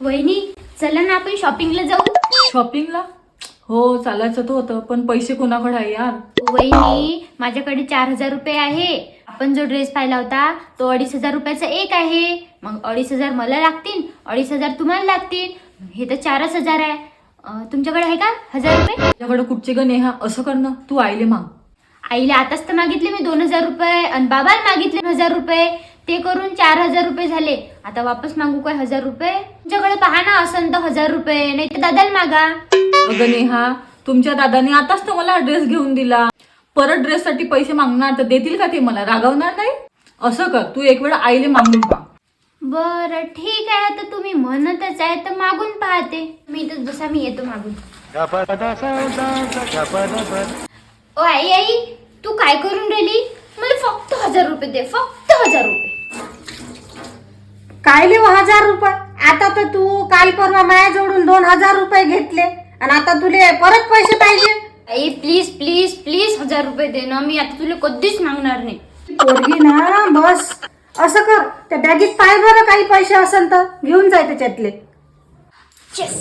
वहिनी चला ना आपण शॉपिंगला जाऊ. शॉपिंगला? हो चालायचं तर होतं, पण पैसे कोणाकडे आहे यार? वहिनी माझ्याकडे 4,000 रुपये आहे. आपण जो ड्रेस पाहिला होता तो 2,500 रुपयाचा एक आहे. मग 2,500 मला लागतील, 2,500 तुम्हाला लागतील. हे तर 4,000 आहे. तुमच्याकडे आहे का 1,000 रुपये? तुझ्याकडे कुठचे ग नेहा? असं कर ना, तू आईले माग. आईला आताच तर मागितले मी 2,000 रुपये आणि बाबाला मागितले 1,000 रुपये. ते करून 4,000 रुपये झाले. आता वापस मागू काय 1,000 रुपये? तुमच्याकडे पहा ना असन तर 1,000 रुपये, नाही तर दादाला मागा. अगं नेहा, तुमच्या दादाने आताच तर मला ड्रेस घेऊन दिला. परत ड्रेससाठी पैसे मागणार तर देतील का ते? मला रागवणार नाही? असं कर, तू एक वेळ आईले मागून पहा. बरं ठीक आहे, आता तुम्ही म्हणतच आहे तर मागून पाहते. मी तर जसा मी येतो मागून. ओ आई आई, तू काय करून राहिली? मला फक्त 1,000 रुपये दे, फक्त 1,000 रुपये. काय लिहू 1,000 रुपये? आता तर तू काल परवा माझ्याजवळून 2,000 रुपये घेतले आणि आता तुले परत पैसे पाहिजे? आई प्लीज प्लीज प्लीज 1,000 रुपये दे ना. मी आता तुला कधीच मागणार नाही. पोरगी ना, बस असं कर, त्या बॅगेत पाय बरं काही पैसे असेल तर घेऊन जाय त्याच्यातले. Yes.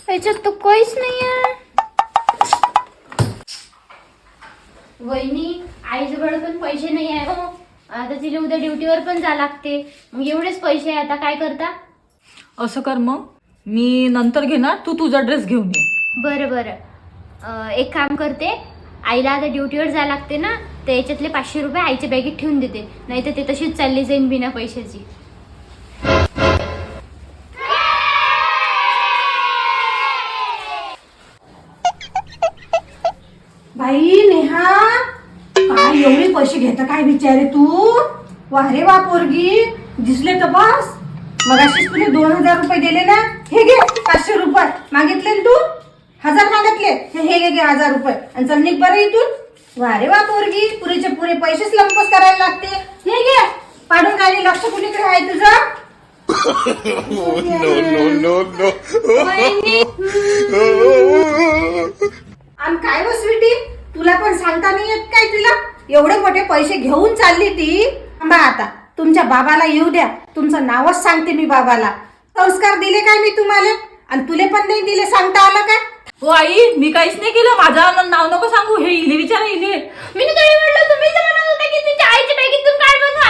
याच्यात तर काहीच नाही आहे. वहिनी आईजवळ पण पैसे नाही आहे हो. आता तिला उद्या ड्युटीवर पण जा लागते. मग एवढेच पैसे आहे, आता काय करता? असं कर मग, मी नंतर घेणार, तू तुझा ड्रेस घेऊन ये. बरं बरं, एक काम करते. आईला आता ड्युटीवर जा लागते ना, तर याच्यातले 500 रुपये आईच्या बॅगेत ठेवून देते. नाही तर ते तशीच चालली जाईन बिना पैशाची. बाई नेहा, काय एवढे पैसे घेता काय विचारे तू? वा रे वा पोरगी, दिसले तर बस. मग अशीच तुला 2,000 रुपये दिले ना, हे घे 500 रुपये मागितले ना तू, 1,000 मागितले, हे घे 1,000 रुपये आणि चल निघ बरं इथून. वा रे वा पोरगी, पुरेचे पुरे पैसेच लंपस करायला लागते. हे घे पाडून, काय लक्ष कुणीकडे आहे तुझं? आणि काय व स्वीटी, तुला पण सांगता नाही येत काय? तुला एवढे मोठे पैसे घेऊन चालली ती. बा आता तुमच्या बाबाला येऊ द्या, तुमचं नावच सांगते मी बाबाला. संस्कार दिले काय मी तुम्हाला? आणि तुले पण नाही दिले, सांगता आलं काय? हो आई, मी काहीच नाही केलं. माझं नाव नको सांगू. हे इले विचार, इले. मी नाही म्हटलं, तुम्ही तर म्हणत होता की तुमच्या आईच्या बॅगेतून काढ म्हणून.